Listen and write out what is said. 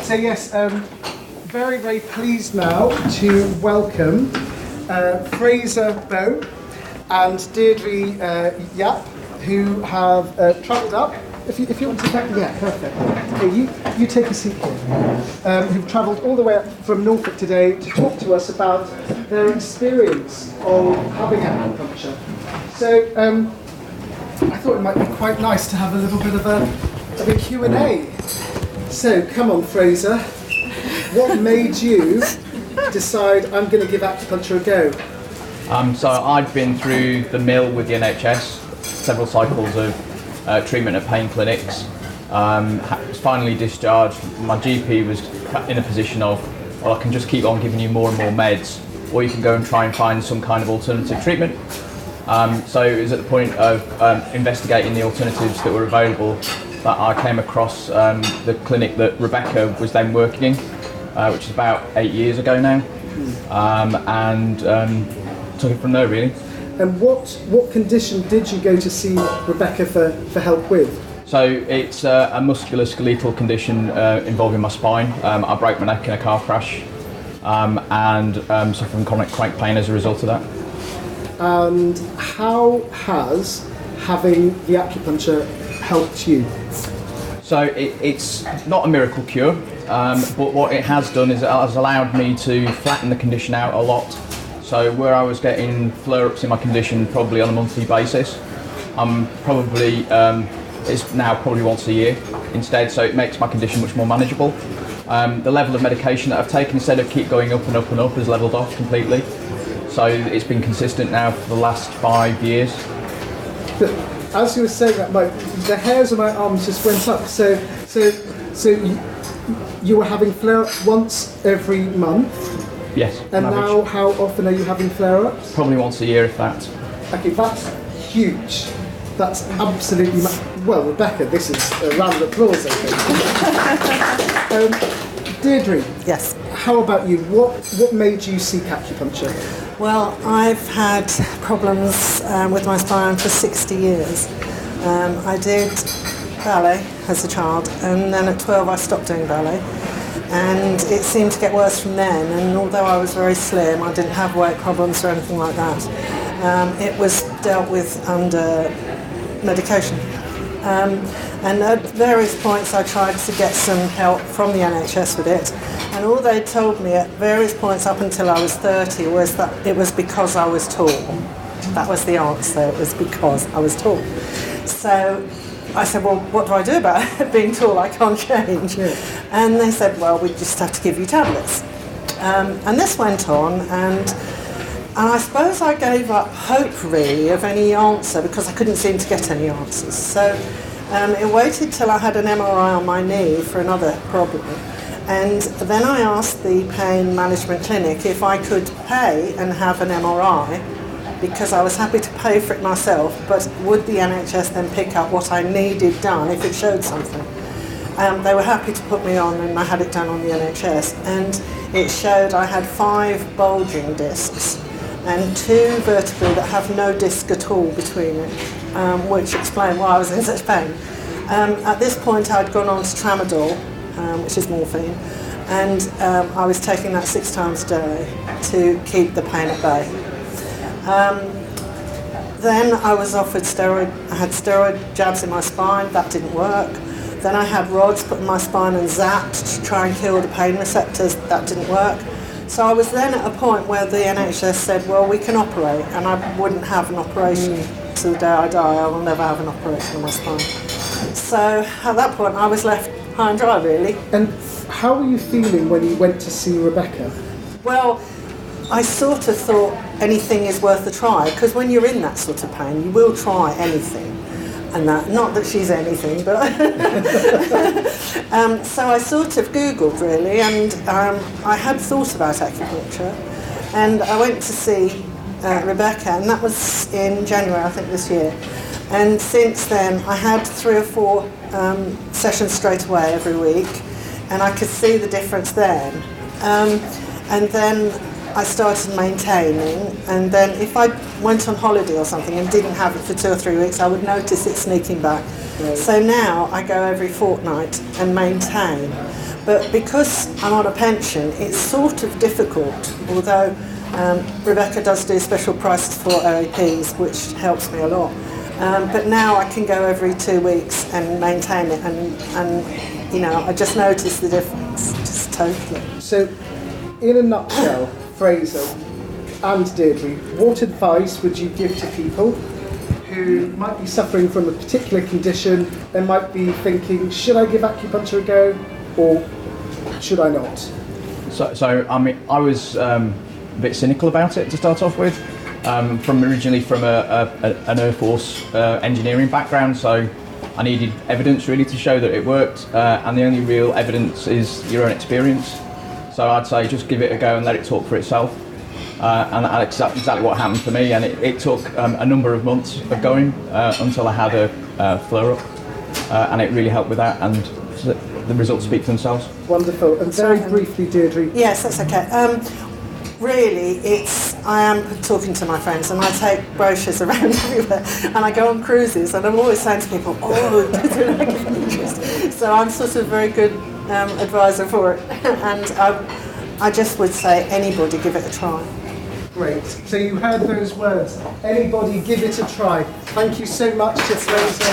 So yes, very, very pleased now to welcome Fraser, Bowe and Deirdre Yapp, who have travelled up. If you want to back, yeah, perfect. Okay, you take a seat here. Who've travelled all the way up from Norfolk today to talk to us about their experience of having acupuncture. So I thought it might be quite nice to have a little bit of a Q&A. So come on, Fraser. What made you decide I'm going to give acupuncture a go? So I'd been through the mill with the NHS, several cycles of treatment at pain clinics. Was finally discharged. My GP was in a position of, well, I can just keep on giving you more and more meds, or you can go and try and find some kind of alternative treatment. So it was at the point of investigating the alternatives that were available that I came across the clinic that Rebecca was then working in, which is about 8 years ago now, and took it from there really. And what condition did you go to see Rebecca for help with? So it's a musculoskeletal condition involving my spine. I broke my neck in a car crash and suffer from chronic pain as a result of that. And how has having the acupuncture helped you? So it's not a miracle cure, but what it has done is it has allowed me to flatten the condition out a lot. So where I was getting flare-ups in my condition probably on a monthly basis, I'm probably, it's now probably once a year instead, so it makes my condition much more manageable. The level of medication that I've taken, instead of keep going up and up and up, has levelled off completely. So it's been consistent now for the last 5 years. As you were saying that, the hairs on my arms just went up. So you were having flare-ups once every month? Yes. And now, how often are you having flare-ups? Probably once a year, if that. Okay, that's huge. That's absolutely well, Rebecca. This is a round of applause, I think. Deirdre. Yes. How about you? What made you seek acupuncture? Well, I've had problems with my spine for 60 years. I did ballet as a child, and then at 12 I stopped doing ballet. And it seemed to get worse from then, and although I was very slim, I didn't have weight problems or anything like that. It was dealt with under medication. And at various points I tried to get some help from the NHS with it, and all they told me at various points up until I was 30 was that it was because I was tall. That was the answer, it was because I was tall. So I said, well, what do I do about it? Being tall, I can't change. Yeah. And they said, well, we just have to give you tablets. And this went on, and I suppose I gave up hope, really, of any answer, because I couldn't seem to get any answers. So it waited till I had an MRI on my knee for another problem. And then I asked the pain management clinic if I could pay and have an MRI, because I was happy to pay for it myself, but would the NHS then pick up what I needed done if it showed something? They were happy to put me on, and I had it done on the NHS, and it showed I had 5 bulging discs and 2 vertebrae that have no disc at all between it, which explained why I was in such pain. At this point I'd gone on to tramadol, which is morphine, and I was taking that 6 times a day to keep the pain at bay. Then I was offered I had steroid jabs in my spine, that didn't work. Then I had rods put in my spine and zapped to try and kill the pain receptors, that didn't work. So I was then at a point where the NHS said, well, we can operate, and I wouldn't have an operation till the day I die. I will never have an operation on my spine. So at that point I was left high and dry, really. And how were you feeling when you went to see Rebecca? Well, I sort of thought anything is worth a try, because when you're in that sort of pain, you will try anything. And that, not that she's anything, but so I sort of Googled really, and I had thought about acupuncture, and I went to see Rebecca, and that was in January, I think, this year. And since then, I had 3 or 4 sessions straight away every week, and I could see the difference then. And then I started maintaining, and then if I went on holiday or something and didn't have it for 2 or 3 weeks, I would notice it sneaking back. Right. So now I go every fortnight and maintain. But because I'm on a pension, it's sort of difficult, although Rebecca does do special prices for OAPs, which helps me a lot. But now I can go every 2 weeks and maintain it, and you know, I just notice the difference, just totally. So, in a nutshell, Fraser and Deirdre, what advice would you give to people who might be suffering from a particular condition? They might be thinking, should I give acupuncture a go, or should I not? So I mean, I was a bit cynical about it to start off with. Originally from an Air Force engineering background, so I needed evidence really to show that it worked, and the only real evidence is your own experience. So I'd say just give it a go and let it talk for itself, and that's exactly what happened for me. And it took a number of months of going until I had a flare up, and it really helped with that, and the results speak for themselves. Wonderful. And very briefly, Deirdre. Yes, that's okay. Really, I am talking to my friends, and I take brochures around everywhere, and I go on cruises, and I'm always saying to people, oh, so I'm sort of very good advisor for it, and I just would say anybody give it a try. Great. So you heard those words. Anybody give it a try. Thank you so much to Fraser.